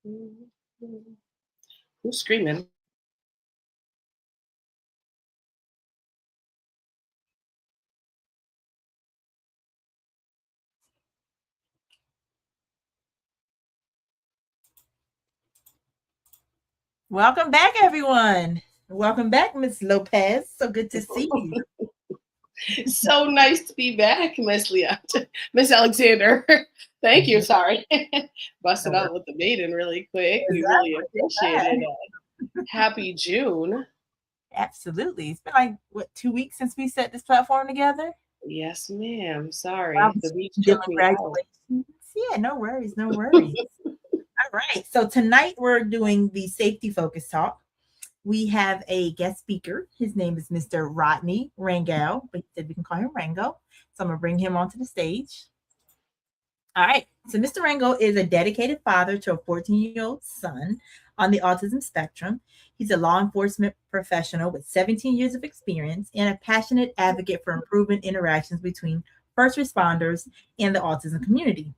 Who's screaming? Welcome back, everyone. Welcome back, Miss Lopez. So good to see you. So nice to be back, Miss Leah, Miss Alexander. Thank you. Sorry, busted No worries. out with the maiden really quick. We really Exactly. appreciate it. Happy June. Absolutely. It's been like what 2 weeks since we set this platform together. Yes, ma'am. Wow, Sorry, the beach Jill, took me out. congratulations. Yeah, no worries, no worries. All right. So tonight we're doing the safety focus talk. We have a guest speaker. His name is Mr. Rodney Rangel, but he said we can call him Rango. So I'm gonna bring him onto the stage. All right. So Mr. Rango is a dedicated father to a 14-year-old son on the autism spectrum. He's a law enforcement professional with 17 years of experience and a passionate advocate for improving interactions between first responders and the autism community.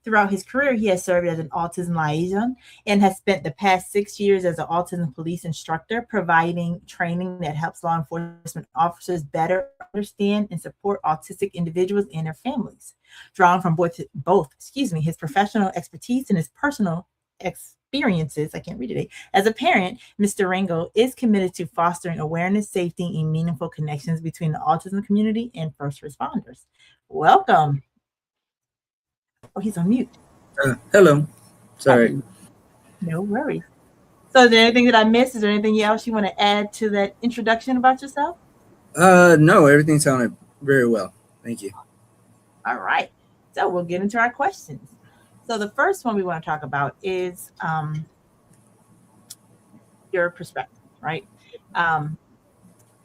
Throughout his career, he has served as an autism liaison and has spent the past 6 years as an autism police instructor, providing training that helps law enforcement officers better understand and support autistic individuals and their families. Drawing from his professional expertise and his personal experiences, I can't read today, as a parent, Mr. Rango is committed to fostering awareness, safety, and meaningful connections between the autism community and first responders. Welcome. Oh, he's on mute. Hello. Sorry. Hello. No worries. So, is there anything that I missed? Is there anything else you want to add to that introduction about yourself? No, everything sounded very well. Thank you. All right. So, we'll get into our questions. So, the first one we want to talk about is your perspective, right? Um,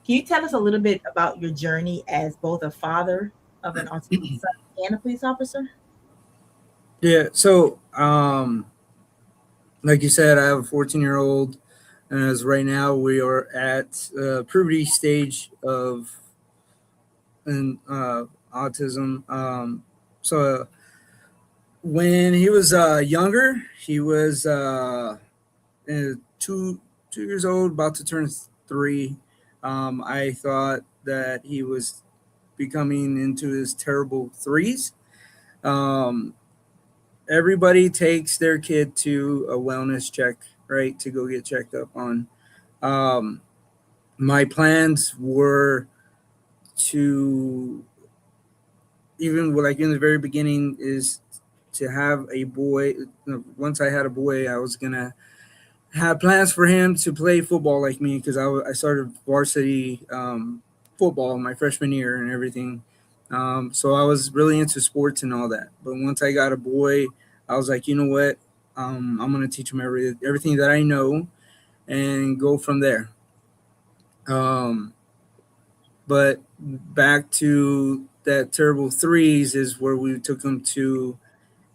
can you tell us a little bit about your journey as both a father of an autistic son and a police officer? Yeah. So, like you said, I have a 14-year-old, and as right now we are at puberty stage of and autism. So when he was younger, he was two years old, about to turn 3. I thought that he was becoming into his terrible threes. Um, Everybody takes their kid to a wellness check, right, to go get checked up on. Um, my plans were to, even like in the very beginning, is to have a boy. Once I had a boy, I was gonna have plans for him to play football like me, because I started varsity football my freshman year and everything. So I was really into sports and all that. But once I got a boy, I was like, you know what? I'm gonna teach him everything that I know and go from there. Um, but back to that terrible threes is where we took him to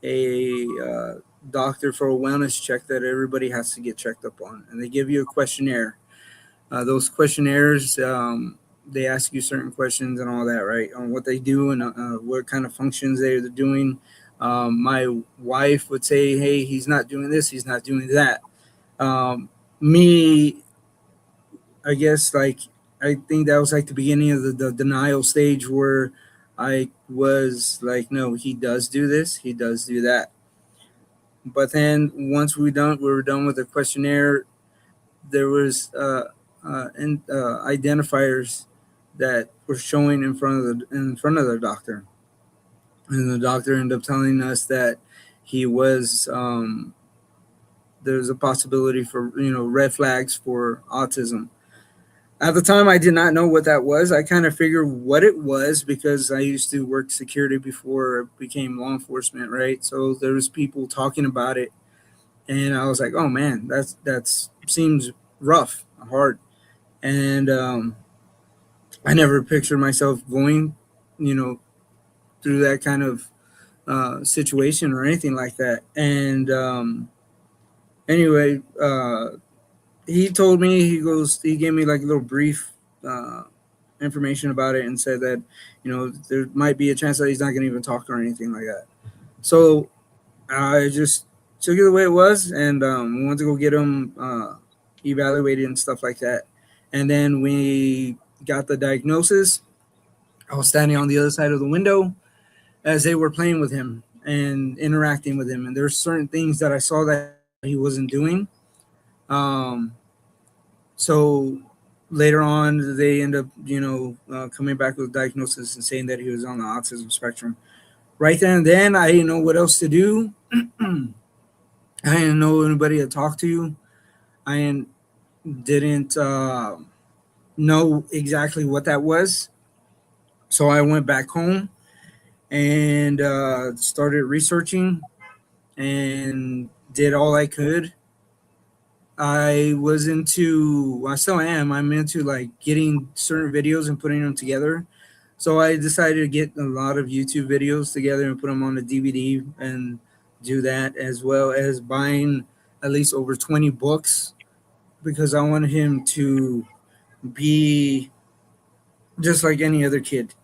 a doctor for a wellness check that everybody has to get checked up on, and they give you a questionnaire. Those questionnaires, they ask you certain questions and all that, right, on what they do and what kind of functions they're doing. My wife would say, "Hey, he's not doing this. He's not doing that." Um, Me, I guess, like, I think that was like the beginning of the denial stage where I was like, "No, he does do this. He does do that." But then once we were done with the questionnaire, there was identifiers that were showing in front of the doctor, and the doctor ended up telling us that he was there's a possibility for red flags for autism. At the time, I did not know what that was. I kind of figured what it was because I used to work security before I became law enforcement, right? So there was people talking about it, and I was like, "Oh man, that's seems rough, hard." And I never pictured myself going, you know, through that kind of situation or anything like that. And anyway, he told me, he gave me like a little brief information about it and said that, there might be a chance that he's not going to even talk or anything like that. So I just took it the way it was, and we went to go get him evaluated and stuff like that. And then we got the diagnosis. I was standing on the other side of the window as they were playing with him and interacting with him. And there's certain things that I saw that he wasn't doing. Um, so later on, they end up, coming back with diagnosis and saying that he was on the autism spectrum. Right there and then, I didn't know what else to do. I didn't know anybody to talk to. I didn't know exactly what that was. So I went back home and started researching and did all I could. I still am, I'm into like getting certain videos and putting them together. So I decided to get a lot of YouTube videos together and put them on a DVD and do that, as well as buying at least over 20 books because I wanted him to be just like any other kid.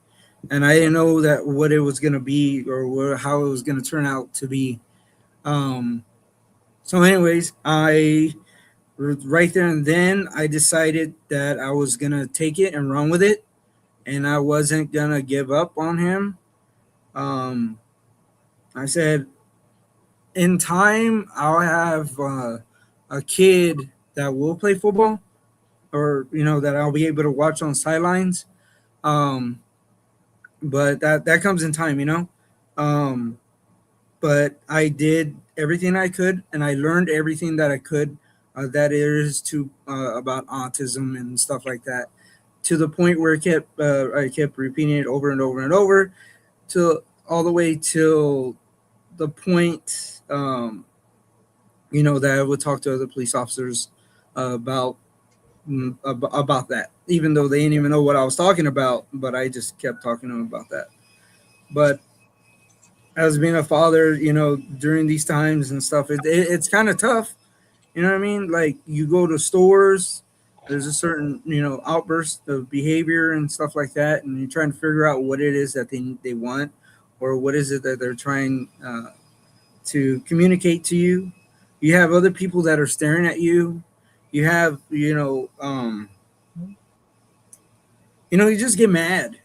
And I didn't know that what it was going to be or how it was going to turn out to be. Um, so anyways, right there and then I decided that I was going to take it and run with it, and I wasn't going to give up on him. I said, in time, I'll have a kid that will play football, or that I'll be able to watch on sidelines. Um, but that comes in time. Um, but I did everything I could, and I learned everything that I could that there is to about autism and stuff like that, to the point where I kept repeating it over and over and over, till all the way till the point that I would talk to other police officers about about that, even though they didn't even know what I was talking about, but I just kept talking to them about that. But as being a father, during these times and stuff, it's kind of tough. You know what I mean? Like, you go to stores, there's a certain, outburst of behavior and stuff like that, and you're trying to figure out what it is that they want, or what is it that they're trying to communicate to you. You have other people that are staring at you. You have, you just get mad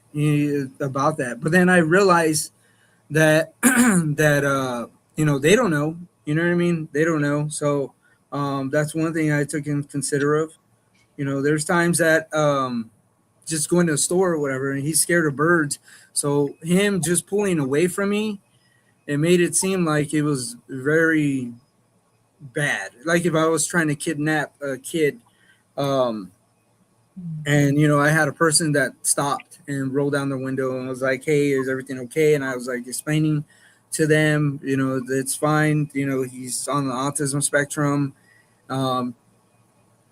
about that. But then I realized that they don't know. You know what I mean? They don't know. So that's one thing I took in consider of. There's times that just going to the store or whatever, and he's scared of birds. So him just pulling away from me, it made it seem like it was very bad. Like if I was trying to kidnap a kid, and I had a person that stopped and rolled down the window and was like, "Hey, is everything okay?" And I was like explaining to them, it's fine. He's on the autism spectrum. Um,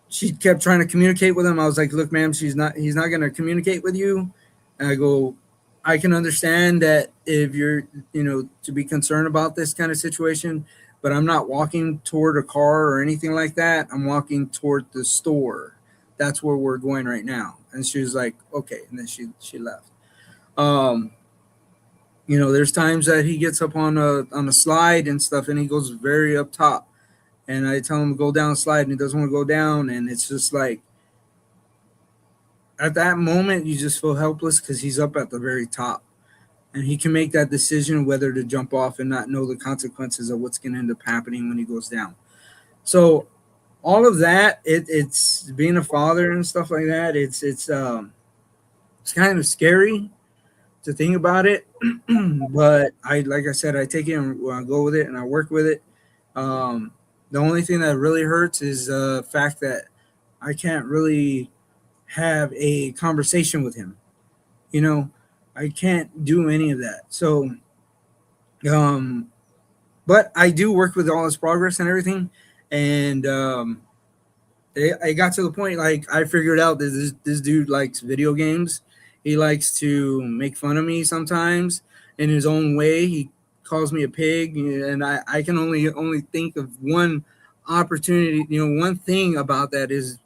she kept trying to communicate with him. I was like, "Look, ma'am, he's not going to communicate with you." And I go, "I can understand that if you're, to be concerned about this kind of situation, but I'm not walking toward a car or anything like that. I'm walking toward the store. That's where we're going right now." And she was like, "Okay." And then she left. There's times that he gets up on a slide and stuff, and he goes very up top. And I tell him to go down the slide, and he doesn't want to go down. And it's just like, at that moment, you just feel helpless because he's up at the very top. And he can make that decision whether to jump off and not know the consequences of what's going to end up happening when he goes down. So all of that, it's being a father and stuff like that. It's kind of scary to think about it, but like I said, I take it and I go with it and I work with it. The only thing that really hurts is the fact that I can't really have a conversation with him. I can't do any of that. So, but I do work with all his progress and everything, and I got to the point, like, I figured out that this dude likes video games. He likes to make fun of me sometimes in his own way. He calls me a pig, and I can only think of one opportunity. One thing about that is,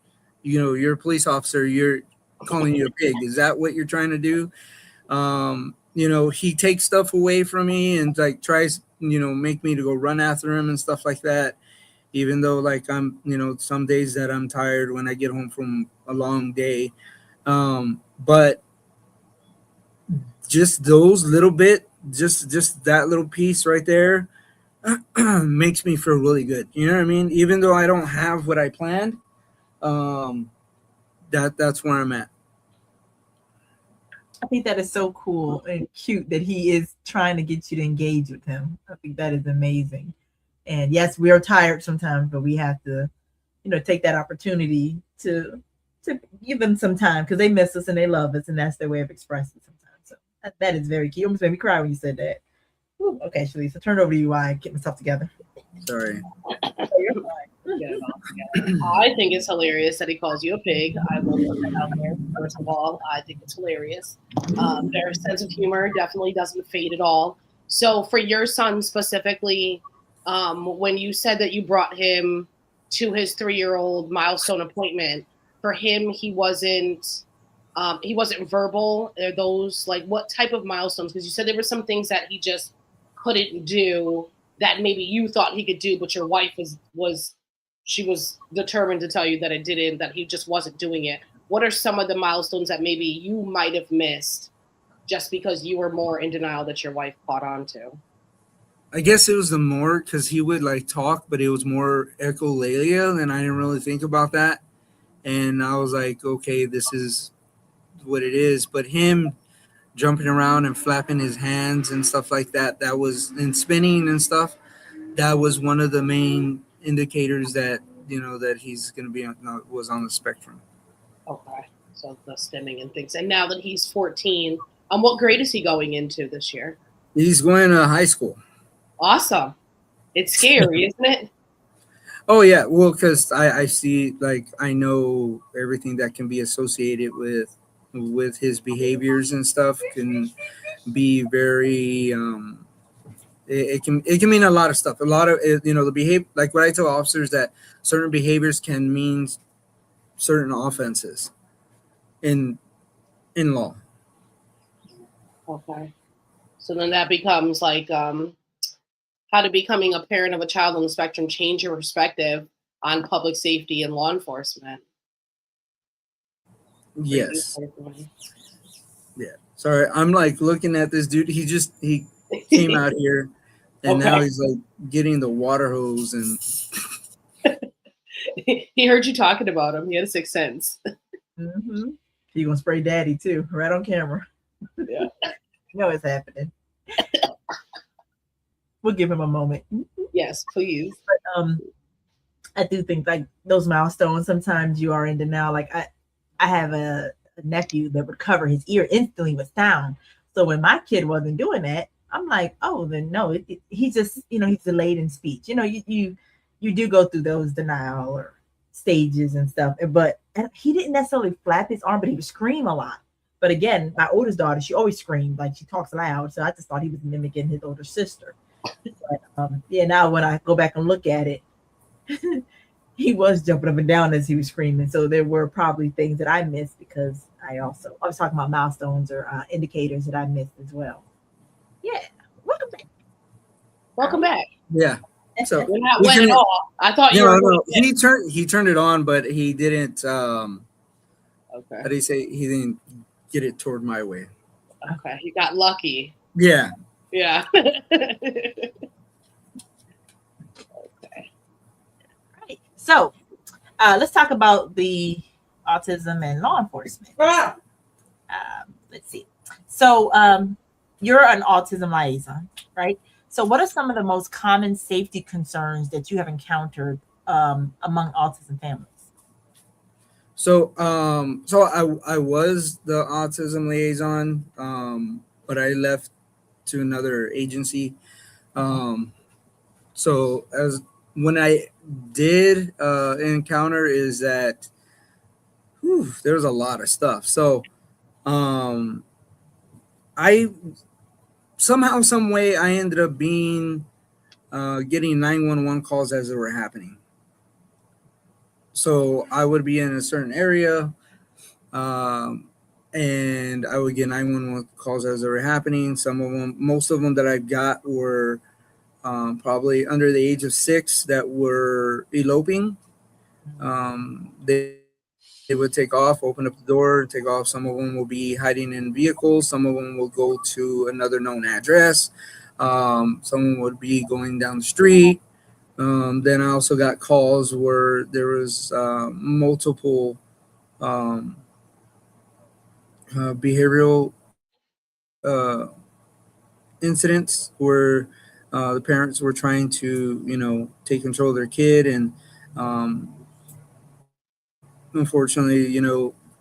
you're a police officer. You're calling you a pig. Is that what you're trying to do? he takes stuff away from me and like tries, make me to go run after him and stuff like that. Even though like I'm, some days that I'm tired when I get home from a long day. But just those little bit, just that little piece right there makes me feel really good. You know what I mean? Even though I don't have what I planned, um, that's where I'm at. I think that is so cool and cute that he is trying to get you to engage with him. I think that is amazing. And yes, we are tired sometimes, but we have to, take that opportunity to give them some time because they miss us and they love us, and that's their way of expressing sometimes. So that is very cute. You almost made me cry when you said that. Ooh, okay, Shalisa, turn it over to you while I get myself together. Sorry. I think it's hilarious that he calls you a pig. I will put that out there. First of all, I think it's hilarious. Their sense of humor definitely doesn't fade at all. So for your son specifically, when you said that you brought him to his 3-year-old milestone appointment, for him, he wasn't verbal. Are those like what type of milestones? Because you said there were some things that he just couldn't do that maybe you thought he could do, but your wife was determined to tell you that it didn't, that he just wasn't doing it. What are some of the milestones that maybe you might have missed just because you were more in denial that your wife caught on to? I guess it was the more because he would like talk, but it was more echolalia, and I didn't really think about that. And I was like, okay, this is what it is. But him jumping around and flapping his hands and stuff like that, that was, and spinning and stuff, that was one of the main indicators that, that he's going to be was on the spectrum. Okay. So the stimming and things. And now that he's 14, what grade is he going into this year? He's going to high school. Awesome. It's scary, isn't it? Oh yeah, well, because I see, like, I know everything that can be associated with his behaviors and stuff can be very it can mean a lot of stuff. A lot of the behavior, like what I tell officers, that certain behaviors can mean certain offenses in law. Okay. So then that becomes like how did becoming a parent of a child on the spectrum change your perspective on public safety and law enforcement? Yes. Yeah. Sorry, I'm like looking at this dude. He came out here, and now he's like getting the water hose, and he heard you talking about him. He had a sixth sense. Mm-hmm. He gonna spray daddy too, right on camera. Yeah. You know it's happening. We'll give him a moment. Yes, please. But I do think like those milestones, sometimes you are in denial. Like I have a nephew that would cover his ear instantly with sound. So when my kid wasn't doing that, I'm like, oh, then no, he just, he's delayed in speech. You do go through those denial or stages and stuff. But he didn't necessarily flap his arm, but he would scream a lot. But again, my oldest daughter, she always screamed, like she talks loud. So I just thought he was mimicking his older sister. But now when I go back and look at it, he was jumping up and down as he was screaming. So there were probably things that I missed because I was talking about milestones or indicators that I missed as well. Yeah. Welcome back. Welcome back. Yeah. So you're not wet at all. I thought you were. No. He turned it on, but he didn't. Okay. How do you say? He didn't get it toward my way. Okay. You got lucky. Yeah. Yeah. So let's talk about the autism and law enforcement. Let's see. So you're an autism liaison, right? So what are some of the most common safety concerns that you have encountered among autism families? So I was the autism liaison, but I left to another agency. So as when I did encounter is that there was a lot of stuff. So I somehow, some way, I ended up being getting 911 calls as they were happening. So I would be in a certain area, and I would get 911 calls as they were happening. Some of them, most of them that I got were probably under the age of 6 that were eloping. They would take off, open up the door, take off. Some of them will be hiding in vehicles. Some of them will go to another known address. Someone would be going down the street. Then I also got calls where there was multiple um, behavioral incidents where the parents were trying to, take control of their kid, and unfortunately,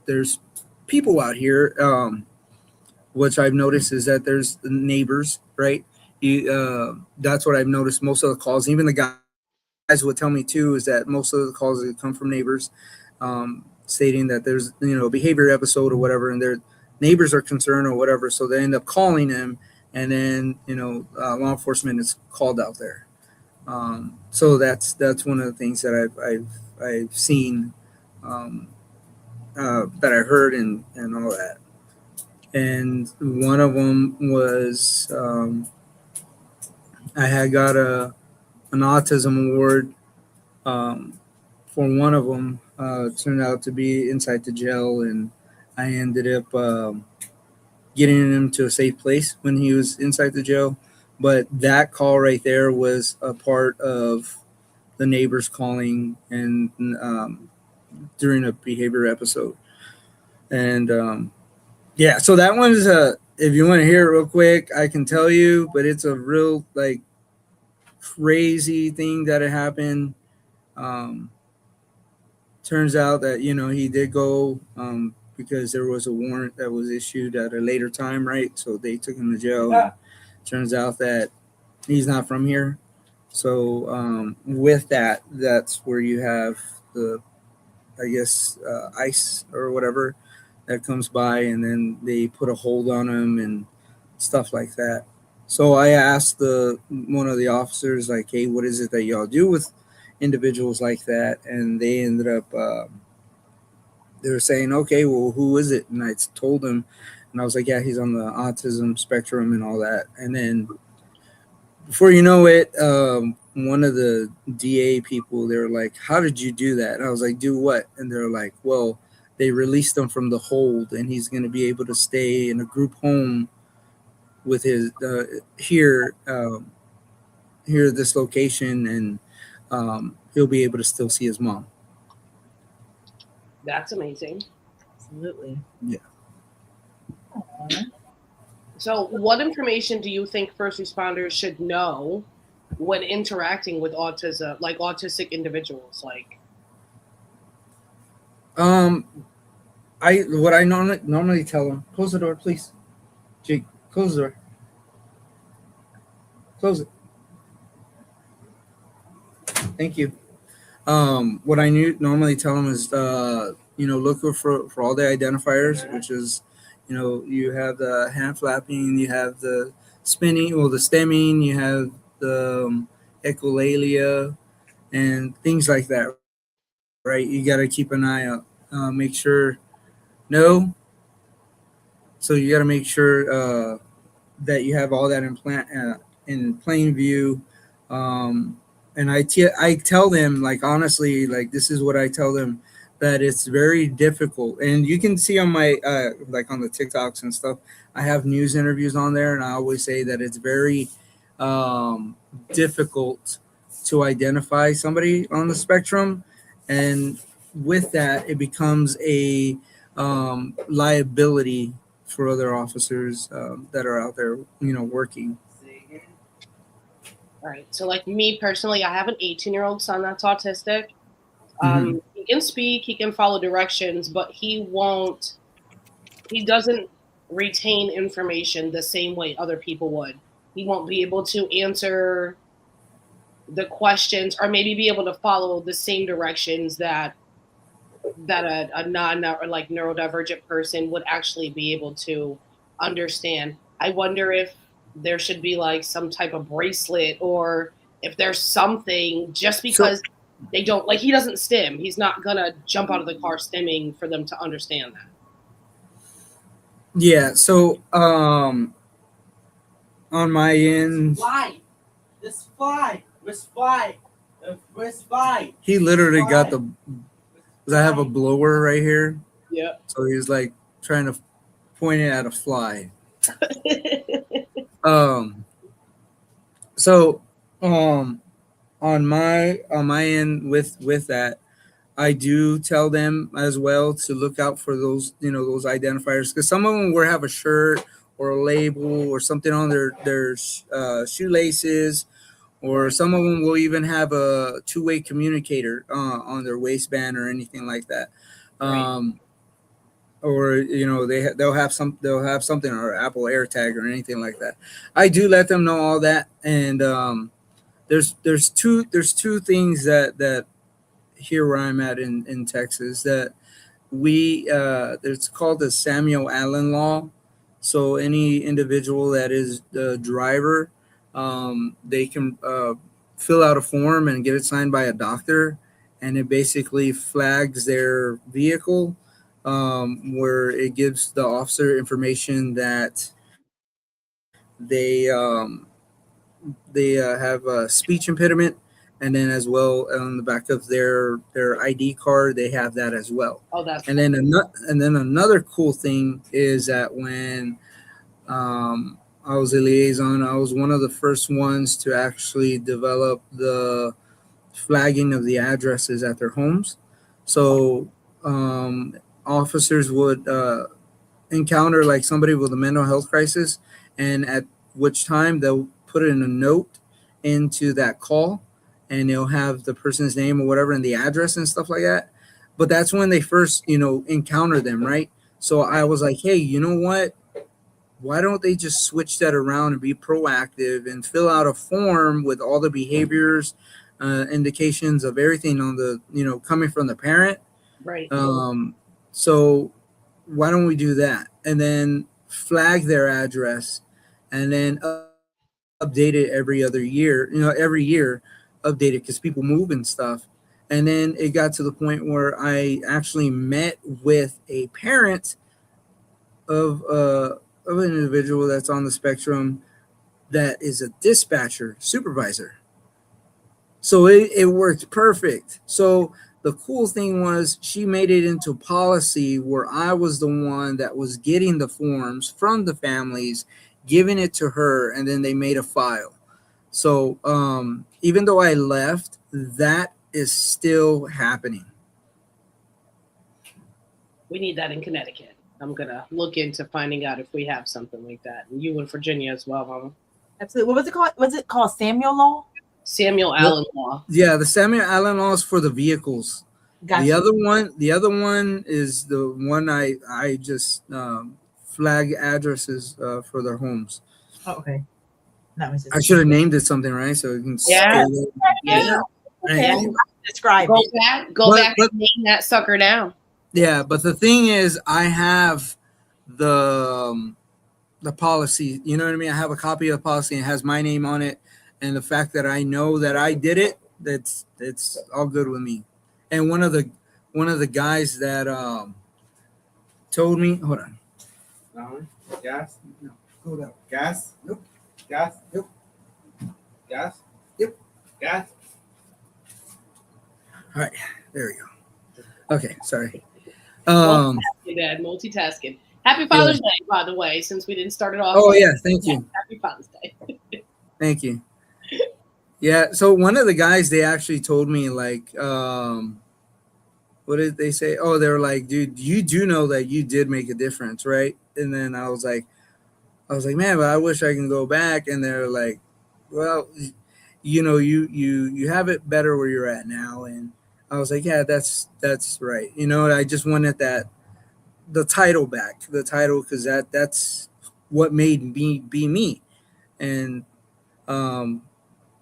there's people out here. Which I've noticed is that there's neighbors, right? That's what I've noticed. Most of the calls, even the guys would tell me too, is that most of the calls that come from neighbors, stating that there's a behavior episode or whatever, and their neighbors are concerned or whatever, so they end up calling them, and then law enforcement is called out there. So that's one of the things that I've seen, um, that I heard, and all that. And one of them was, I had got an autism award, for one of them. Turned out to be inside the jail, and I ended up getting him to a safe place when he was inside the jail. But that call right there was a part of the neighbors calling, and during a behavior episode. And yeah, so that one's if you want to hear it real quick, I can tell you, but it's a real like crazy thing that had happened. Um, Turns out that he did go, because there was a warrant that was issued at a later time, right? So they took him to jail. And turns out that he's not from here. So with that, that's where you have the, I guess, ICE or whatever that comes by, and then they put a hold on him and stuff like that. So I asked one of the officers, like, hey, what is it that y'all do with individuals like that? And they ended up, they were saying, okay, well, who is it? And I told them, and I was like, yeah, he's on the autism spectrum and all that. And then before you know it, one of the DA people, they were like, how did you do that? And I was like, do what? And they're like, well, they released him from the hold, and he's going to be able to stay in a group home with his here at this location, and he'll be able to still see his mom. That's amazing. Absolutely. Yeah. Aww. So, what information do you think first responders should know when interacting with autism, like autistic individuals? Like, what I normally tell them, close the door, please. Jake, close the door. Close it. Thank you. What I normally tell them is, look for all the identifiers, which is, you have the hand flapping, you have the spinning, well, the stemming, you have the echolalia, and things like that, right? You got to keep an eye out. Make sure, no. So you got to make sure that you have all that in plain view. And I tell them, like, honestly, like, this is what I tell them, that it's very difficult. And you can see on my like on the TikToks and stuff, I have news interviews on there, and I always say that it's very difficult to identify somebody on the spectrum, and with that, it becomes a liability for other officers that are out there, working. all right. So, like me personally, I have an 18-year-old son that's autistic. He can speak, he can follow directions, but he doesn't retain information the same way other people would. He won't be able to answer the questions, or maybe be able to follow the same directions that a non or like neurodivergent person would actually be able to understand. I wonder if there should be like some type of bracelet, or if there's something, just because they don't, like, he doesn't stim. He's not gonna jump out of the car stimming for them to understand that. Yeah. So on my end, Fly. This fly. Where's fly? Where's fly? he literally got the. Cause I have a blower right here, Yeah. so he's like trying to point it at a fly. Um. So, on my end with that, I do tell them as well to look out for those, those identifiers, because some of them will have a shirt or a label or something on their shoelaces, or Right. some of them will even have a two-way communicator on their waistband or anything like that. Right. Or they'll have something, or Apple AirTag or anything like that. I do let them know all that, and there's two things that here where I'm at in Texas, that it's called the Samuel Allen law. So any individual that is the driver, they can fill out a form and get it signed by a doctor, and it basically flags their vehicle, where it gives the officer information that they have a speech impediment, and then as well on the back of their ID card they have that as well. Oh, that's And then another cool thing is that when I was a liaison, I was one of the first ones to actually develop the flagging of the addresses at their homes. So officers would encounter like somebody with a mental health crisis, and at which time they'll put in a note into that call, and they'll have the person's name or whatever and the address and stuff like that. But that's when they first encounter them, right? So I was like, hey, you know what, why don't they just switch that around and be proactive and fill out a form with all the behaviors, indications of everything on the coming from the parent. right. So why don't we do that, and then flag their address, and then update it every other year, every year update it, because people move and stuff. And then it got to the point where I actually met with a parent of an individual that's on the spectrum, that is a dispatcher supervisor. So it worked perfect. So the cool thing was she made it into policy where I was the one that was getting the forms from the families, giving it to her, and then they made a file. So even though I left, that is still happening. We need that in Connecticut. I'm gonna look into finding out if we have something like that. And you in Virginia as well, Mama. Absolutely. What was it called? Was it called Samuel Law? Samuel Allen law. Yeah, the Samuel Allen law is for the vehicles. Gotcha. The other one is the one I just flag addresses for their homes. Oh, okay. That was just I should have named it something, right? So it can Yeah. stay Yeah. okay. Right. Describe Go it. back. Go But- back but- and name that sucker down. Yeah, but the thing is, I have the policy. You know what I mean? I have a copy of the policy, and it has my name on it, and the fact that I know that I did it, it's all good with me. And one of the guys that told me, hold on, Gas. no, hold up, Gas. Nope. Gas. Yep. Gas. Yep. Gas. all right, there we go. Okay, sorry. Multitasking, Dad. Multitasking. Happy Father's Day, by the way, since we didn't start it off. Oh yeah, thank you. Happy Father's Day. Thank you. Yeah, so one of the guys, they actually told me like, what did they say? Oh, they were like, dude, you do know that you did make a difference, right? And then I was like, man, but I wish I can go back. And they're like, well, you have it better where you're at now. And I was like, yeah, that's right. I just wanted the title back, because that's what made me be me. And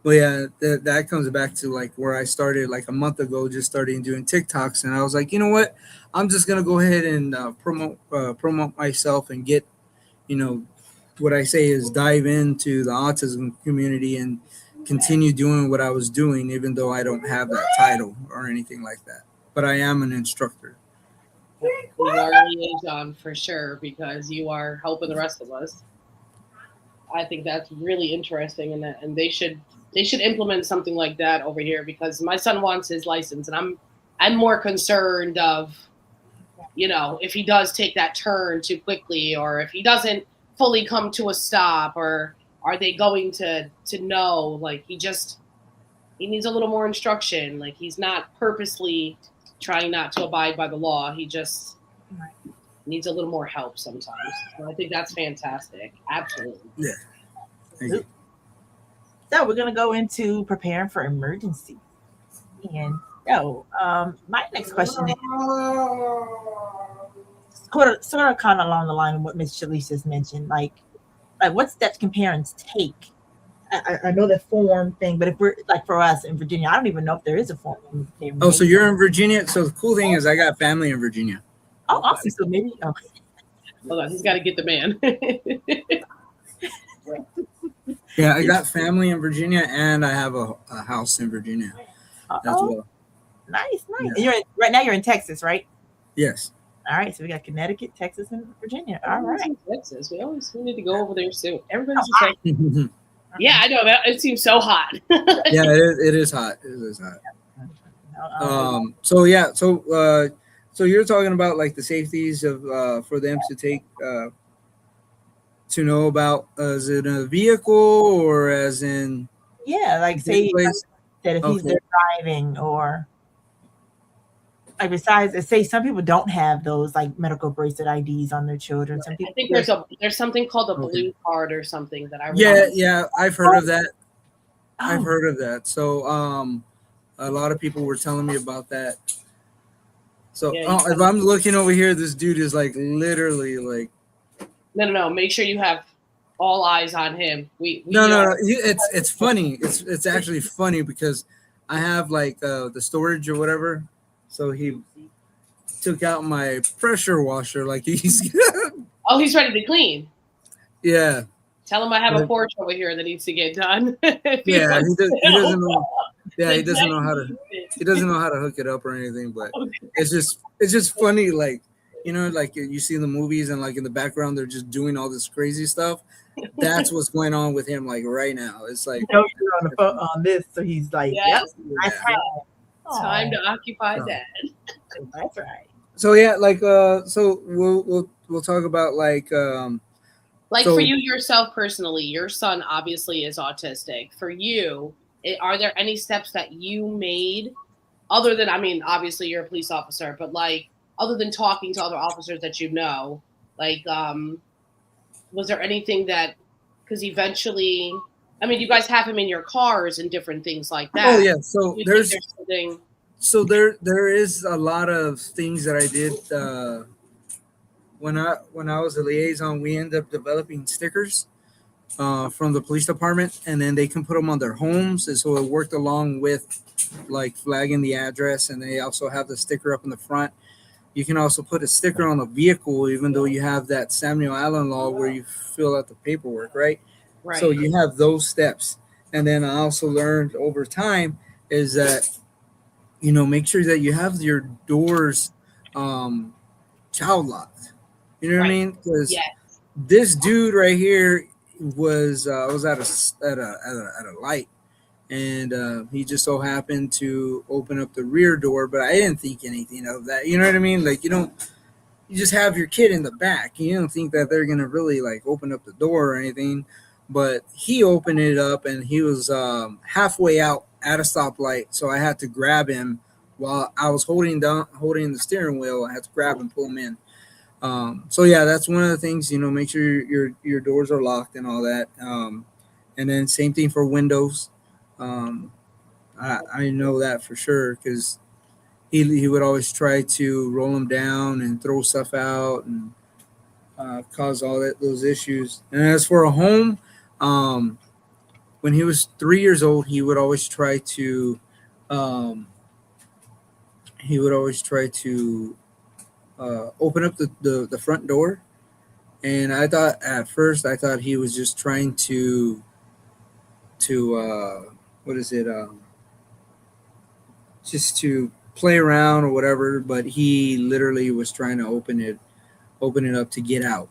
but yeah, that comes back to like where I started like a month ago, just starting doing TikToks, and I was like, you know what, I'm just gonna go ahead and promote myself and get, what I say is dive into the autism community and continue doing what I was doing, even though I don't have that title or anything like that. But I am an instructor. You are a liaison for sure because you are helping the rest of us. I think that's really interesting, and they should implement something like that over here because my son wants his license, and I'm more concerned of, if he does take that turn too quickly, or if he doesn't fully come to a stop, or are they going to know, like he needs a little more instruction, like he's not purposely trying not to abide by the law, he just needs a little more help sometimes. So I think that's fantastic. Absolutely. Yeah. Thank you. So we're gonna go into preparing for emergency. And so my next question is sort of kind of along the line of what Miss Shalice just mentioned. Like what steps can parents take? I know the form thing, but if we're like for us in Virginia, I don't even know if there is a form. Oh, so you're in Virginia? So the cool thing is I got family in Virginia. Oh, awesome. So maybe Hold on, he's got to get the man. Yeah, I got family in Virginia, and I have a house in Virginia as well. Nice. Yeah. And right now you're in Texas, right? Yes. All right, so we got Connecticut, Texas, and Virginia. All right. In Texas, we need to go over there soon. Everybody's in Texas. Yeah, I know that. It seems so hot. Yeah, it is hot. It is hot. So yeah, so you're talking about like the safeties of for them to take to know about, is it a vehicle or as in like say that if he's there driving, or like besides say some people don't have those like medical bracelet IDs on their children. Some people, I think there's something called a blue card or something that I remember. Yeah, I've heard of that. I've heard of that. So a lot of people were telling me about that. So if I'm looking over here, this dude is like literally like. No. Make sure you have all eyes on him. No. It's funny. It's actually funny because I have like the storage or whatever. So he took out my pressure washer like he's. Oh, he's ready to clean. Yeah. Tell him I have a porch over here that needs to get done. He doesn't know. Yeah, he doesn't know how to. He doesn't know how to hook it up or anything. But it's just funny, like like you see in the movies and like in the background they're just doing all this crazy stuff. That's what's going on with him, like right now. It's like you're on the phone on this, so he's like, time to occupy that. That's right. So yeah, like so we'll talk about like for you yourself personally, your son obviously is autistic. For you, are there any steps that you made other than, obviously you're a police officer, but like other than talking to other officers that like was there anything that, because eventually, you guys have him in your cars and different things like that. Oh yeah, so there's something. So there is a lot of things that I did when I was a liaison. We ended up developing stickers from the police department, and then they can put them on their homes, and so it worked along with like flagging the address, and they also have the sticker up in the front. You can also put a sticker on the vehicle, even though you have that Samuel Allen law where you fill out the paperwork, right? So you have those steps. And then I also learned over time is that, make sure that you have your doors child locked. You know what I mean? Because this dude right here was at a light, and he just so happened to open up the rear door, but I didn't think anything of that. You know what I mean? Like you just have your kid in the back. You don't think that they're gonna really like open up the door or anything. But he opened it up, and he was halfway out at a stoplight, so I had to grab him while I was holding the steering wheel. I had to grab and pull him in. So yeah, that's one of the things. Make sure your doors are locked and all that. And then same thing for windows. I know that for sure because he would always try to roll them down and throw stuff out and cause all those issues. And as for a home, when he was 3 years old, he would always try to open up the front door. And at first I thought he was just trying to what is it? Just to play around or whatever, but he literally was trying to open it up to get out.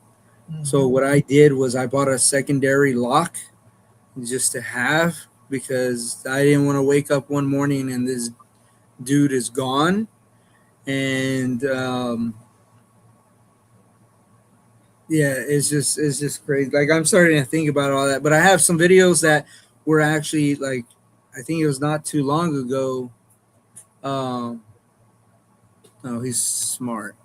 So what I did was I bought a secondary lock just to have, because I didn't want to wake up one morning and this dude is gone. And yeah, it's just crazy. Like, I'm starting to think about all that, but I have some videos that were actually, like, I think it was not too long ago. No, he's smart.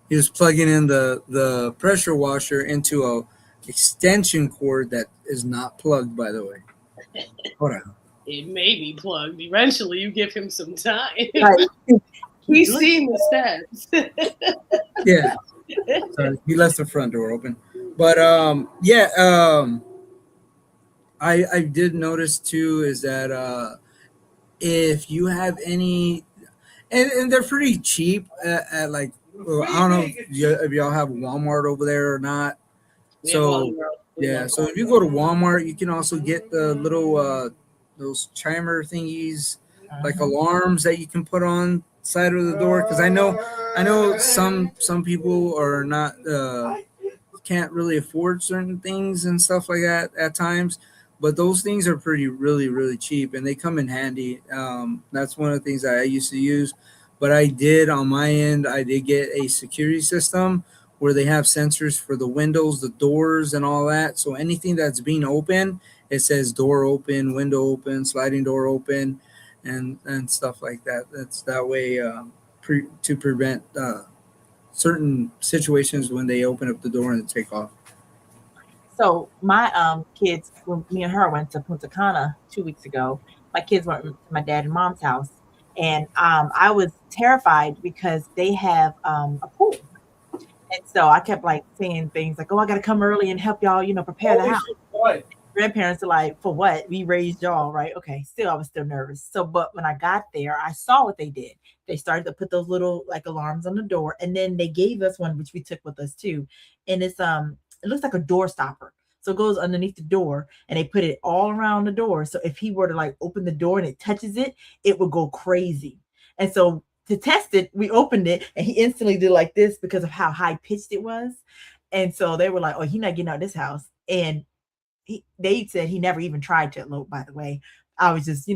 He was plugging in the pressure washer into a extension cord that is not plugged, by the way. Hold on. It may be plugged. Eventually, you give him some time. Right. He's seen the steps. Yeah. Sorry, he left the front door open. But I did notice too is that if you have any, and they're pretty cheap at like, I don't know if y'all have Walmart over there or not. So yeah, so if you go to Walmart, you can also get the little those chimer thingies, like alarms that you can put on side of the door. Because I know some people are not can't really afford certain things and stuff like that at times, but those things are really cheap and they come in handy. That's one of the things that I used to use. But I did on my end, I did get a security system where they have sensors for the windows, the doors, and all that. So anything that's being open, it says door open, window open, sliding door open, and stuff like that. That's that way to prevent certain situations when they open up the door and take off. So my kids, when me and her went to Punta Cana 2 weeks ago, my kids went to my dad and mom's house, and I was terrified because they have a pool, and so I kept like saying things like, "Oh, I got to come early and help y'all, prepare the house." Grandparents are like, "For what? We raised y'all, right?" Okay, still I was still nervous. So, but when I got there, I saw what they did. They started to put those little like alarms on the door, and then they gave us one which we took with us too, and it looks like a door stopper. So it goes underneath the door, and they put it all around the door. So if he were to like open the door and it touches it, it would go crazy. And so to test it, we opened it, and he instantly did like this because of how high pitched it was. And so they were like, "Oh, he's not getting out of this house." And they said he never even tried to elope, by the way. I was just,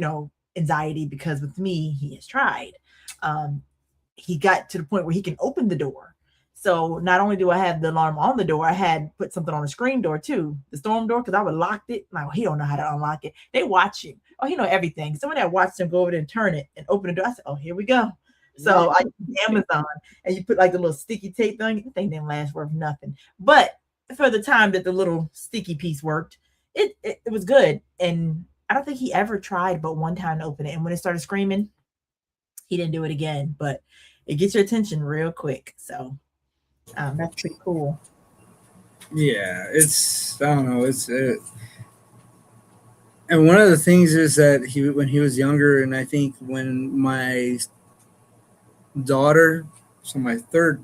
anxiety because with me, he has tried. He got to the point where he can open the door. So not only do I have the alarm on the door, I had put something on the screen door too, the storm door, because I would locked it. Like, he don't know how to unlock it. They watch you. Oh, he know everything. Someone that watched him go over there and turn it and open the door. I said, "Oh, here we go." So I use Amazon, and you put like the little sticky tape thing. The thing didn't last worth nothing. But for the time that the little sticky piece worked, it was good. And I don't think he ever tried but one time to open it. And when it started screaming, he didn't do it again. But it gets your attention real quick. So that's pretty cool. Yeah, I don't know, and one of the things is that when he was younger, and I think when my daughter, so my third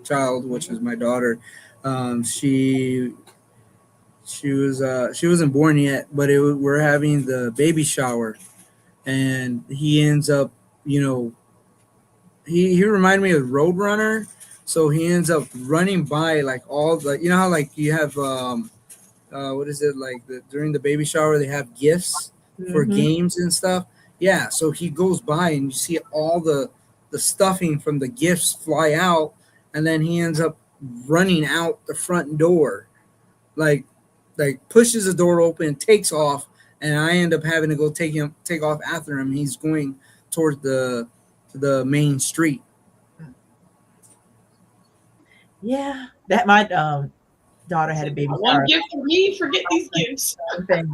child, which is my daughter, she wasn't born yet, but we're having the baby shower, and he ends up, he reminded me of Roadrunner, so he ends up running by like all the, how like you have what is it, like during the baby shower they have gifts for games and stuff. Yeah, so he goes by and you see all the stuffing from the gifts fly out, and then he ends up running out the front door, like pushes the door open, takes off, and I end up having to go take off after him. He's going towards the main street. Yeah, that my daughter had a baby shower. One gift for me, forget these gifts. They'll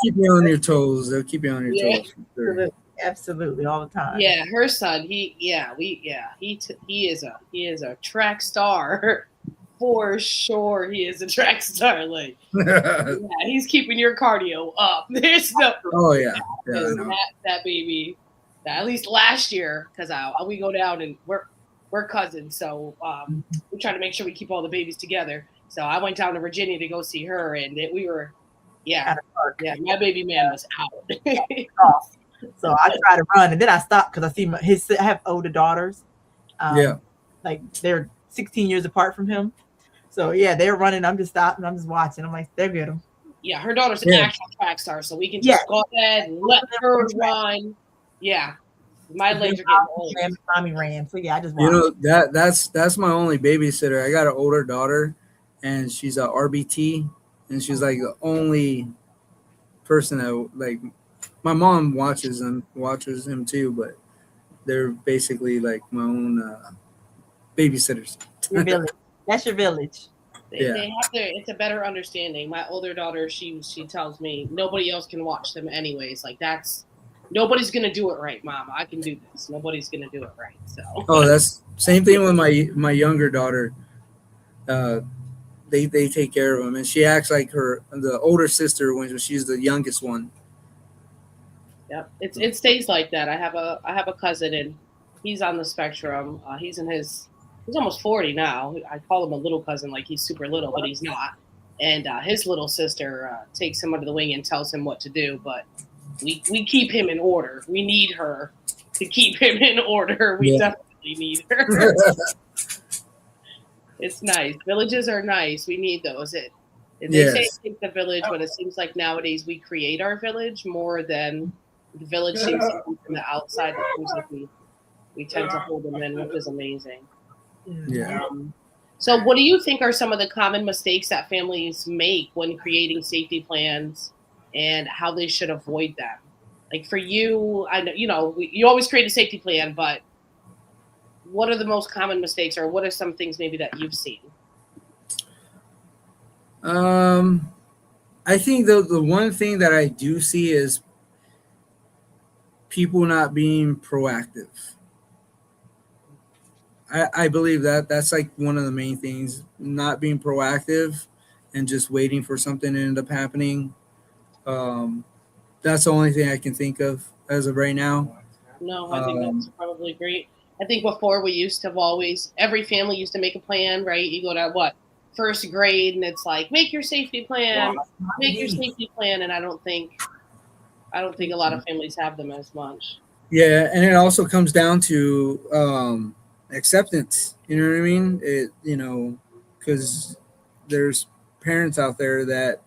keep you on your toes. They'll keep you on your toes. Sure. Absolutely, all the time. Yeah, her son. He is a track star for sure. He is a track star. Like, yeah, he's keeping your cardio up. There's no. Oh yeah, that baby. At least last year, because we go down and we're cousins, so we try to make sure we keep all the babies together. So I went down to Virginia to go see her, and we were Yeah. at a park. Yeah. My baby man was out. Off. So I try to run, and then I stop because I see I have older daughters. Yeah. Like they're 16 years apart from him. So yeah, they're running. I'm just stopping. I'm just watching. I'm like, they're good. Yeah, her daughter's an Yeah. actual track star, so we can Yeah. just go ahead and let her run. Yeah. My legs are getting old. Mommy ran. So yeah, I just watch. You know, that's my only babysitter. I got an older daughter, and she's a RBT, and she's like the only person that like. My mom watches him too, but they're basically like my own babysitters. Your village. That's your village. Yeah. They have their, it's a better understanding. My older daughter, she tells me nobody else can watch them anyways. Like that's nobody's gonna do it right, Mom. I can do this. Nobody's gonna do it right. So Oh, that's same thing with my younger daughter. They take care of him, and she acts like the older sister when she's the youngest one. Yep, it stays like that. I have a cousin, and he's on the spectrum. He's almost 40 now. I call him a little cousin, like he's super little, but he's not. And his little sister takes him under the wing and tells him what to do. But we keep him in order. We need her to keep him in order. We definitely need her. It's nice. Villages are nice. We need those. They say it takes the village, but it seems like nowadays we create our village more than the village seems to come from the outside. It seems like we tend to hold them in, which is amazing. Yeah. So what do you think are some of the common mistakes that families make when creating safety plans and how they should avoid them? Like for you, I know, you always create a safety plan, but what are the most common mistakes, or what are some things maybe that you've seen? I think the one thing that I do see is people not being proactive. I believe that's like one of the main things, not being proactive and just waiting for something to end up happening. That's the only thing I can think of as of right now. No, I think that's probably great. I think before we used to have every family used to make a plan, right? You go to first grade, and it's like, make your safety plan, and I don't think a lot of families have them as much. Yeah, and it also comes down to acceptance. You know what I mean? Because there's parents out there that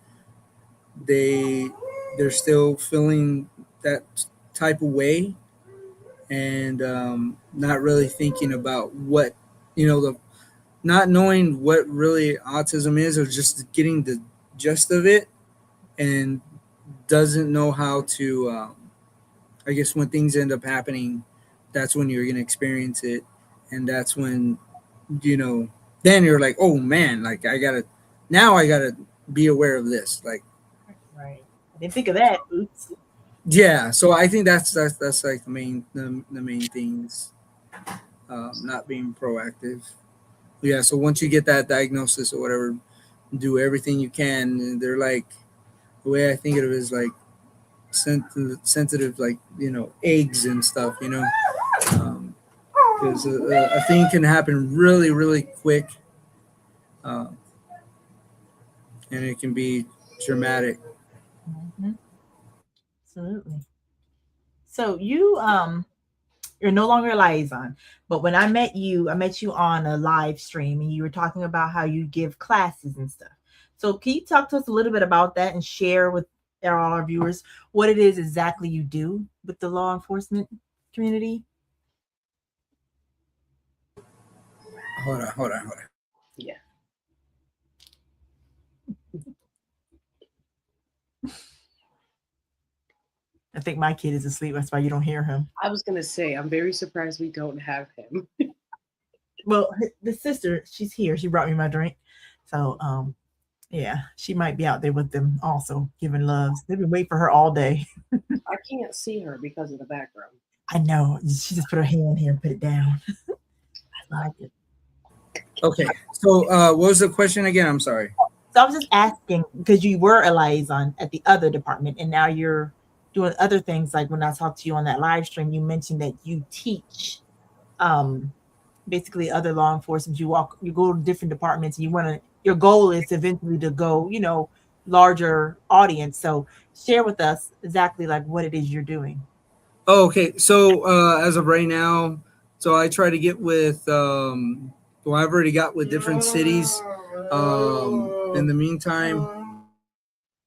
they're still feeling that type of way, and not really thinking about what not knowing what really autism is, or just getting the gist of it, and doesn't know how to I guess when things end up happening, that's when you're going to experience it, and that's when then you're like, oh man, like I gotta be aware of this, like. Right. I didn't think of that. Oops. Yeah, so I think that's like the main things, not being proactive. Yeah, so once you get that diagnosis or whatever, do everything you can. And they're like, the way I think of it is like sensitive, like eggs and stuff, because a thing can happen really, really quick, and it can be dramatic. Mm-hmm. Absolutely. So you're no longer a liaison, but when I met you on a live stream, and you were talking about how you give classes and stuff. So can you talk to us a little bit about that and share with all our viewers what it is exactly you do with the law enforcement community? Hold on. Yeah. I think my kid is asleep. That's why you don't hear him. I was gonna say, I'm very surprised we don't have him. Well, the sister, she's here. She brought me my drink. So, yeah, she might be out there with them also, giving loves. They've been waiting for her all day. I can't see her because of the background. I know. She just put her hand here and put it down. I like it. Okay. So what was the question again? I'm sorry. So I was just asking, because you were a liaison at the other department, and now you're doing other things. Like when I talked to you on that live stream, you mentioned that you teach basically other law enforcement. You go to different departments, and your goal is eventually to go, larger audience. So share with us exactly like what it is you're doing. Oh, okay. So as of right now, so I try to get with well, I've already got with different cities. In the meantime,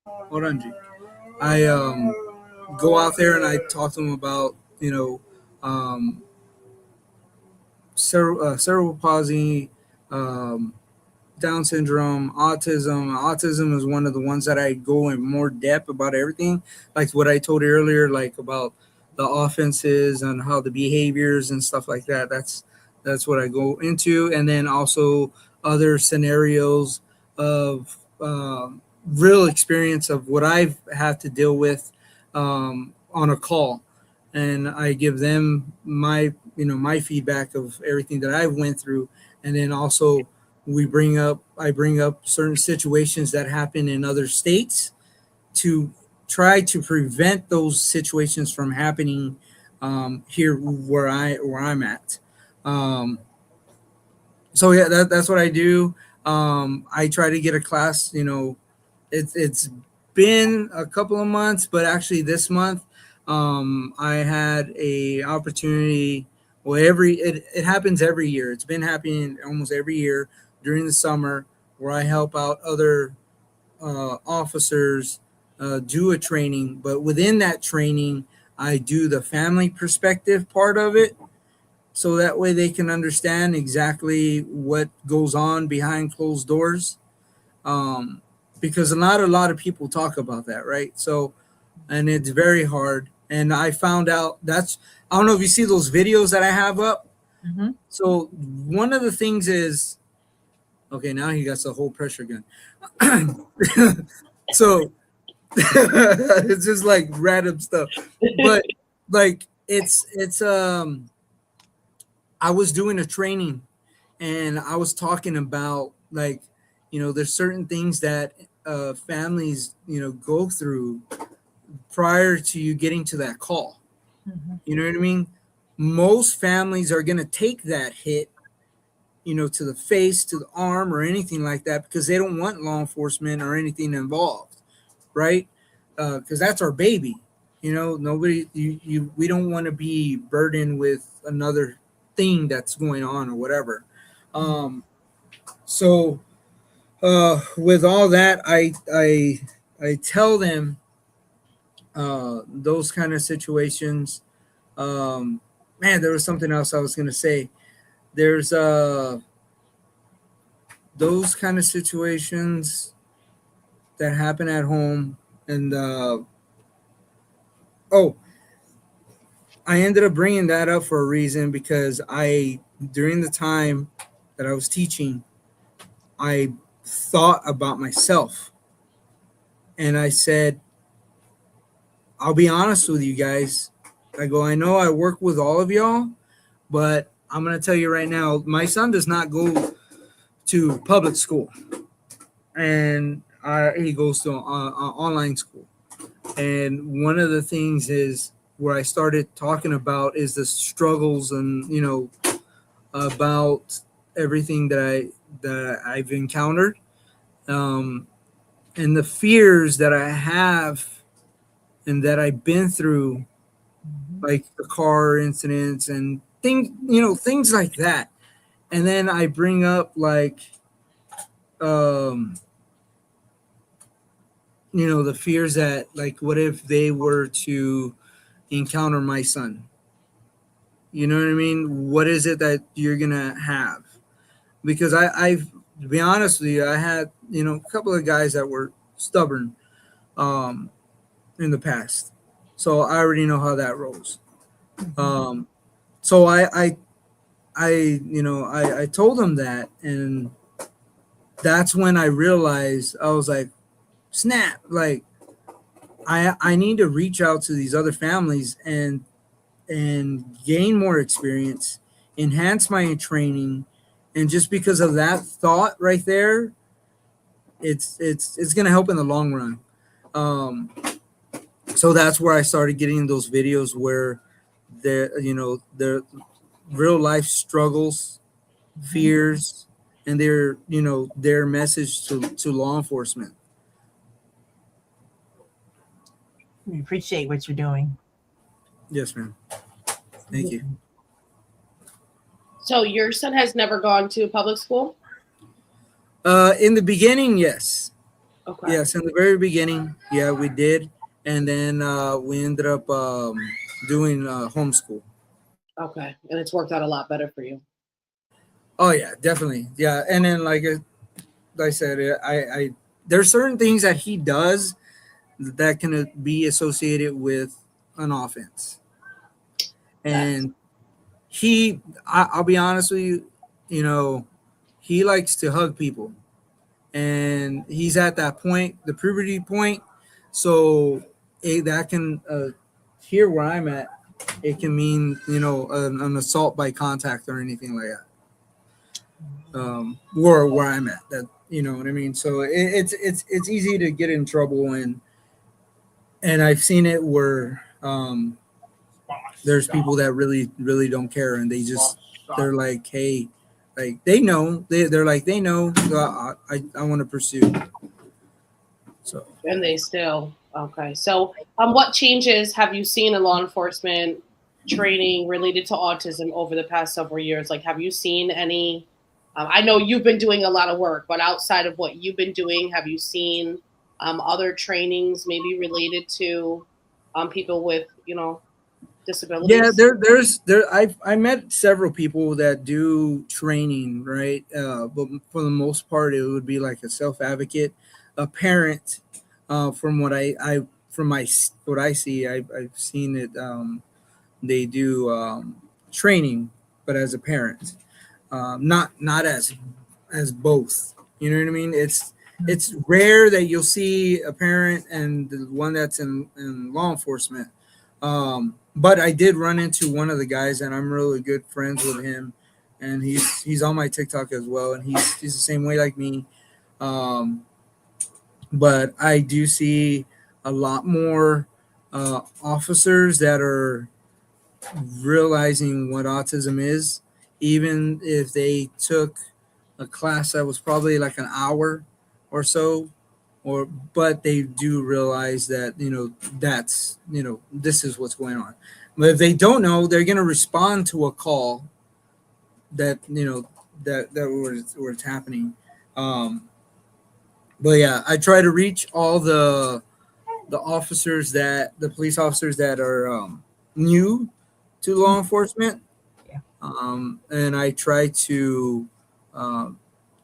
hold on, G. I go out there and I talk to them about, um, cerebral palsy, um, Down syndrome, autism. Autism is one of the ones that I go in more depth about everything, like what I told you earlier, like about the offenses and how the behaviors and stuff like that. That's what I go into, and then also other scenarios of real experience of what I've had to deal with on a call, and I give them my feedback of everything that I went through, and then also I bring up certain situations that happen in other states to try to prevent those situations from happening here where I'm at. Um, so yeah, that's what I do. I try to get a class. It's been a couple of months, but actually this month, I had a opportunity. Well, it happens every year. It's been happening almost every year during the summer, where I help out other officers do a training. But within that training, I do the family perspective part of it, so that way they can understand exactly what goes on behind closed doors, um, because not a lot of people talk about that, right? So, and it's very hard. And I found out I don't know if you see those videos that I have up. Mm-hmm. So one of the things is, okay, now he got the whole pressure gun. So it's just like random stuff, but like it's I was doing a training and I was talking about, like, there's certain things that families, go through prior to you getting to that call. Mm-hmm. You know what I mean? Most families are going to take that hit, to the face, to the arm, or anything like that, because they don't want law enforcement or anything involved, right? Because that's our baby. Nobody, we don't want to be burdened with another thing that's going on or whatever. So with all that, I tell them those kind of situations. Man, there was something else I was gonna say. There's those kind of situations that happen at home, and oh, I ended up bringing that up for a reason, because during the time that I was teaching, I thought about myself, and I said, I'll be honest with you guys. I go, I know I work with all of y'all, but I'm going to tell you right now, my son does not go to public school, and he goes to online school. And one of the things is where I started talking about is the struggles, and about everything that I've encountered, um, and the fears that I have and that I've been through, like the car incidents and things like that. And then I bring up, like, um, the fears that, like, what if they were to encounter my son? You know what I mean? What is it that you're gonna have? Because I've, to be honest with you, I had, a couple of guys that were stubborn um, in the past, so I already know how that rolls. Um, so I told them that, and that's when I realized, I was like, snap, like, I need to reach out to these other families and gain more experience, enhance my training, and just because of that thought right there, it's gonna help in the long run. Um, so that's where I started getting those videos where their real life struggles, fears, and their message to law enforcement. We appreciate what you're doing. Yes, ma'am. Thank you. So your son has never gone to public school? In the beginning, yes. Okay. Yes, in the very beginning, yeah, we did. And then we ended up doing homeschool. Okay. And it's worked out a lot better for you. Oh, yeah, definitely. Yeah. And then, like I said, I there's certain things that he does that can be associated with an offense. And I'll be honest with you, he likes to hug people. And he's at that point, the puberty point. So that can, here where I'm at, it can mean, an assault by contact or anything like that. Where I'm at, that, you know what I mean? So it's easy to get in trouble, and I've seen it where there's people that really really don't care, and they're like, hey, like they know, they're like, they know, so I want to pursue. So And they still, okay. So what changes have you seen in law enforcement training related to autism over the past several years? Like, have you seen any, I know you've been doing a lot of work, but outside of what you've been doing, have you seen other trainings maybe related to people with, disabilities? yeah, I met several people that do training, right? But for the most part, it would be like a self advocate, a parent. From what I see, I've seen it. They do training, but as a parent, not as both. You know what I mean? It's rare that you'll see a parent and the one that's in law enforcement. But I did run into one of the guys, and I'm really good friends with him, and he's on my TikTok as well, and he's the same way like me. But I do see a lot more officers that are realizing what autism is, even if they took a class that was probably like an hour or so, but they do realize that that's this is what's going on. But if they don't know, they're going to respond to a call that where it's happening. But yeah, I try to reach all the police officers that are new to law enforcement. Yeah. And I try to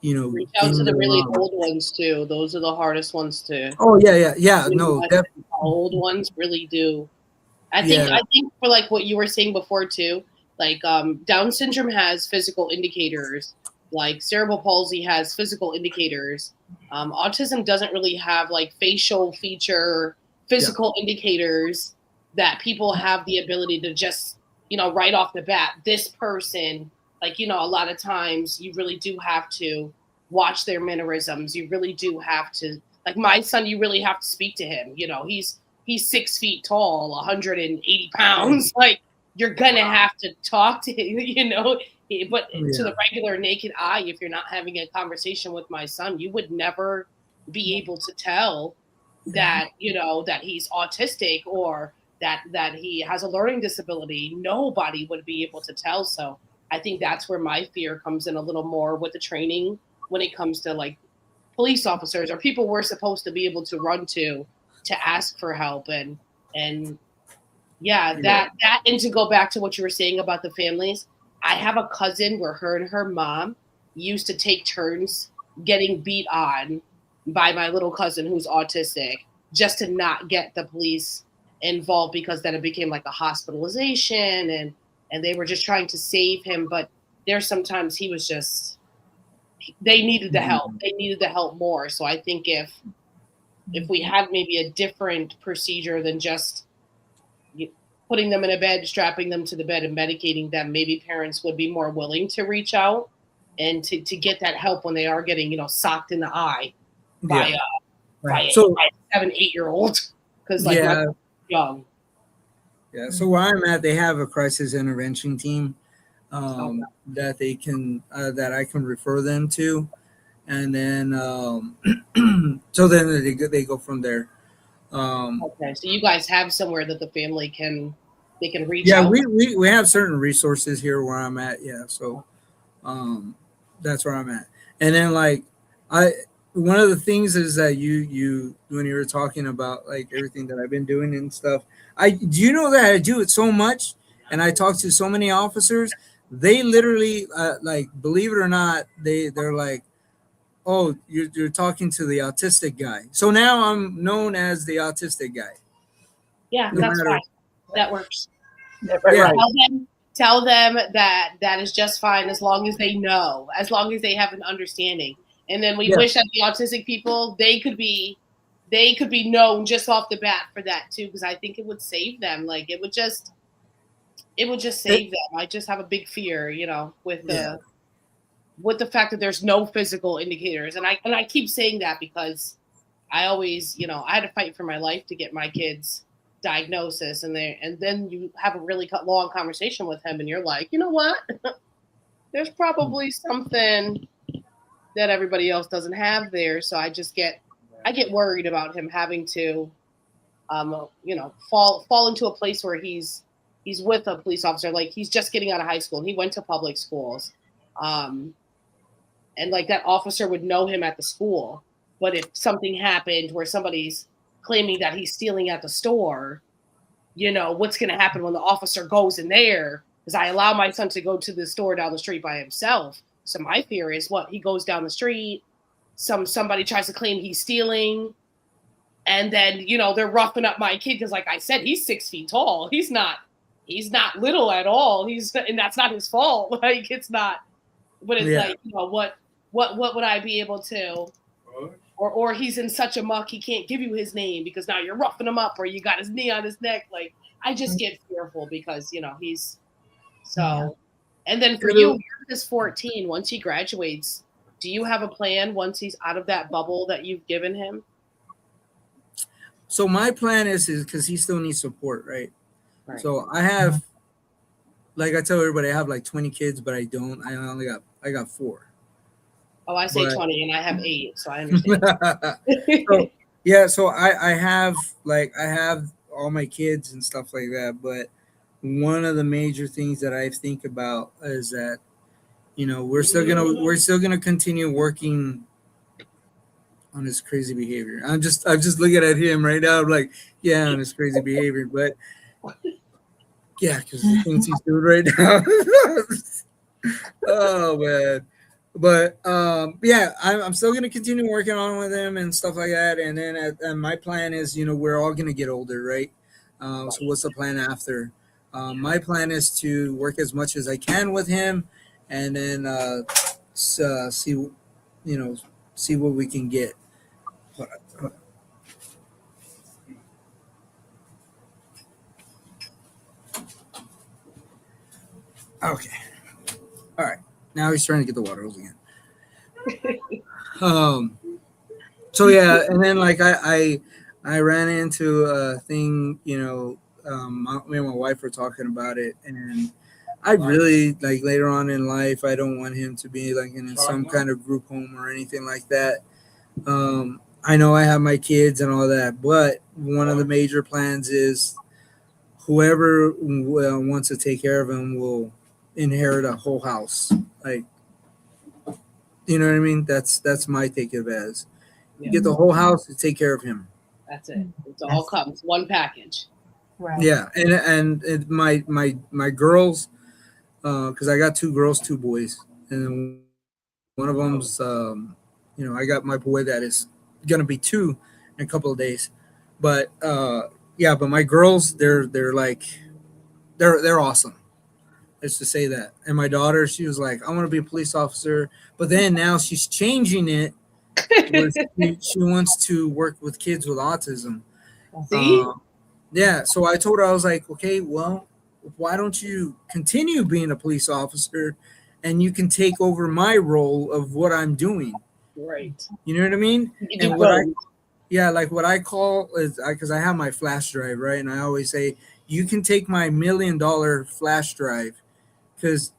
Reach out to the really old ones too. Those are the hardest ones to. Oh yeah. No, definitely. Old ones really do. I Yeah. think for like what you were saying before too, like Down syndrome has physical indicators, like cerebral palsy has physical indicators. Autism doesn't really have like facial feature physical indicators that people have the ability to just, right off the bat, this person, like, a lot of times you really do have to watch their mannerisms. You really do have to, like my son, you really have to speak to him. He's 6 feet tall, 180 pounds. Like you're gonna have to talk to him, But to the regular naked eye, if you're not having a conversation with my son, you would never be able to tell that that he's autistic or that he has a learning disability. Nobody would be able to tell. So I think that's where my fear comes in a little more with the training when it comes to like police officers or people we're supposed to be able to run to ask for help and that and to go back to what you were saying about the families. I have a cousin where her and her mom used to take turns getting beat on by my little cousin who's autistic just to not get the police involved because then it became like a hospitalization and they were just trying to save him. But there's sometimes he was just, they needed the help. They needed the help more. So I think if we had maybe a different procedure than just putting them in a bed, strapping them to the bed and medicating them, maybe parents would be more willing to reach out and to get that help when they are getting, socked in the eye by a 7-8-year-old. Because like my young. Yeah. So where I'm at, they have a crisis intervention team that they can that I can refer them to, and then so then they go from there. Okay, so you guys have somewhere that the family can reach Yeah, out. we have certain resources here where I'm at. Yeah, so that's where I'm at. And then like I one of the things is that you when you were talking about like everything that I've been doing and stuff, I do you know that I do it so much and I talk to so many officers, they literally like believe it or not, they're like, "Oh, you're talking to the autistic guy." So now I'm known as the autistic guy. Yeah, No that's fine. matter That works. Right, Yeah. right. Tell them that that is just fine as long as they know, as long as they have an understanding. And then we Yeah. wish that the autistic people they could be known just off the bat for that too, because I think it would save them. Like it would just save them. I just have a big fear, Yeah. with the fact that there's no physical indicators. And I keep saying that because I always, I had to fight for my life to get my kids diagnosis, and then you have a really long conversation with him, and you're like, you know what? There's probably something that everybody else doesn't have there. So I get worried about him having to, fall into a place where he's with a police officer. Like he's just getting out of high school. And he went to public schools, and like that officer would know him at the school. But if something happened where somebody's claiming that he's stealing at the store, what's going to happen when the officer goes in there? Because I allow my son to go to the store down the street by himself. So my fear is what he goes down the street, somebody tries to claim he's stealing, and then they're roughing up my kid because, like I said, he's 6 feet tall. He's not little at all. And that's not his fault. Like it's not. But it's Yeah. like what would I be able to? Or he's in such a muck he can't give you his name because now you're roughing him up, or you got his knee on his neck. Like I just get fearful because he's so. Yeah. And then for you, you're just 14. Once he graduates, do you have a plan once he's out of that bubble that you've given him? So my plan is because he still needs support, right? Right. So I have, like I tell everybody, I have like 20 kids, but I don't. I got 4. Oh, I say But- 20 and I have 8, so I understand. So, yeah, so I have all my kids and stuff like that, but one of the major things that I think about is that we're still gonna continue working on his crazy behavior. I'm just looking at him right now. I'm like, yeah, on his crazy behavior, but yeah, because the things he's doing right now. Oh man. But yeah, I'm still gonna continue working on with him and stuff like that. And then and my plan is, we're all gonna get older, right? So what's the plan after? My plan is to work as much as I can with him, and then see, see what we can get. Okay. All right. Now he's trying to get the water hose again. So yeah, and then like I ran into a thing, me and my wife were talking about it, and I really like later on in life, I don't want him to be like in some kind of group home or anything like that. I know I have my kids and all that, but one of the major plans is whoever wants to take care of him will inherit a whole house. Like, you know what I mean? That's my take of it as. You get the whole house to take care of him. That's it. It all comes one package. Right. Yeah, and my girls, because I got 2 girls, 2 boys, and then one of them's, I got my boy that is gonna be 2 in a couple of days, but yeah, but my girls, they're like, they're awesome. Let's just say that. And my daughter, she was like, I want to be a police officer, but then now she's changing it. She wants to work with kids with autism. See? Yeah, so I told her, I was like, okay, well, why don't you continue being a police officer and you can take over my role of what I'm doing? Right. You know what I mean? You do And like what I call is, because I have my flash drive, right? And I always say, you can take my $1 million flash drive, because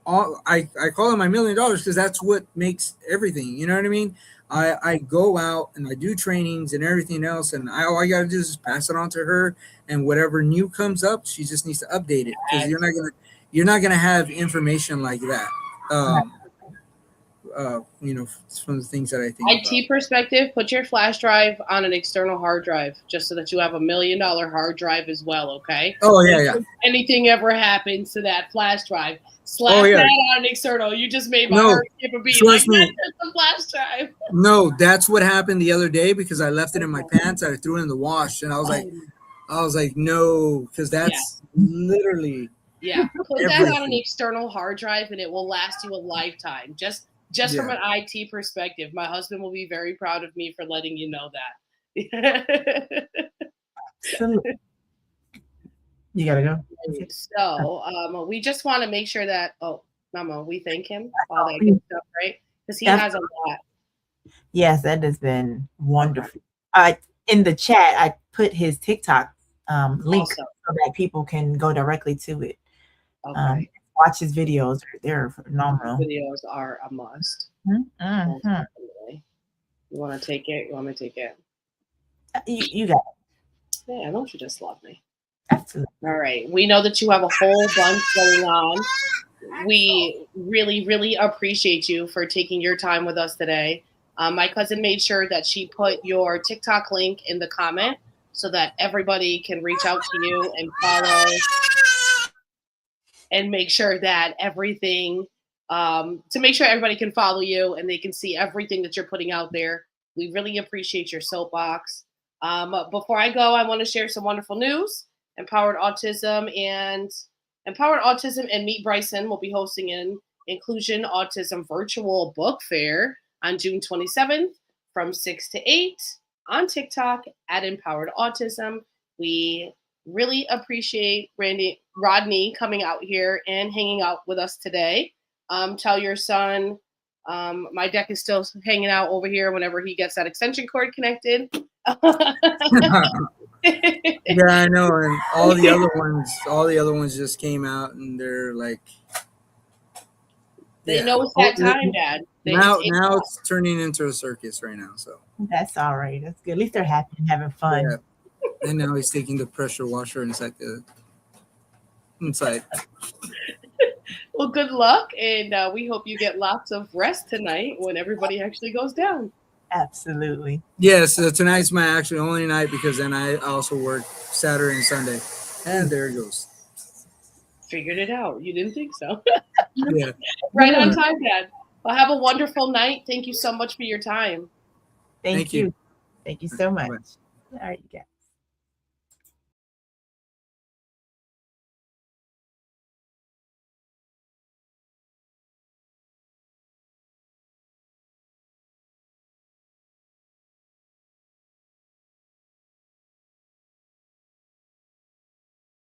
I call it my $1 million because that's what makes everything. You know what I mean? I go out and I do trainings and everything else, and all I gotta do is just pass it on to her, and whatever new comes up, she just needs to update it, because you're not gonna have information like that. From the things that I think IT perspective, put your flash drive on an external hard drive, just so that you have $1 million hard drive as well. Okay. Oh yeah. If anything ever happens to that flash drive, slap that on an external. You just made my heart skip a beat. Trust me. The flash drive. No, that's what happened the other day, because I left it in my pants. I threw it in the wash, and I was like, no, because that's literally. Yeah, put that on an external hard drive, and it will last you a lifetime. Just from an IT perspective, my husband will be very proud of me for letting you know that. You gotta go. So we just want to make sure that Mama, we thank him all that good stuff, right? Because he has a lot. Yes, that has been wonderful. In the chat, I put his TikTok link so that people can go directly to it. Okay. Watch his videos; they're phenomenal. His videos are a must. Mm-hmm. You want to take it? You want me to take it? You got it. Yeah, don't you just love me? Absolutely. All right. We know that you have a whole bunch going on. We really, really appreciate you for taking your time with us today. My cousin made sure that she put your TikTok link in the comment so that everybody can reach out to you and follow and make sure that everything, to make sure everybody can follow you and they can see everything that you're putting out there. We really appreciate your soapbox. Before I go, I want to share some wonderful news. Empowered Autism and Meet Bryson will be hosting an Inclusion Autism virtual book fair on June 27th from 6 to 8 on TikTok at Empowered Autism. We really appreciate Rodney coming out here and hanging out with us today. Tell your son my deck is still hanging out over here whenever he gets that extension cord connected. Yeah, I know, and all the other ones just came out, and they're like, they know it's that time, Dad. Now it's turning into a circus right now, so that's all right. That's good. At least they're happy and having fun. Yeah. And now he's taking the pressure washer inside. Well, good luck, and we hope you get lots of rest tonight when everybody actually goes down. Absolutely. Yes, tonight's my actually only night, because then I also work Saturday and Sunday. And there it goes. Figured it out. You didn't think so. Yeah. Right on time, Dad. Well, have a wonderful night. Thank you so much for your time. Thank you. Thank you so much. All right, you got it.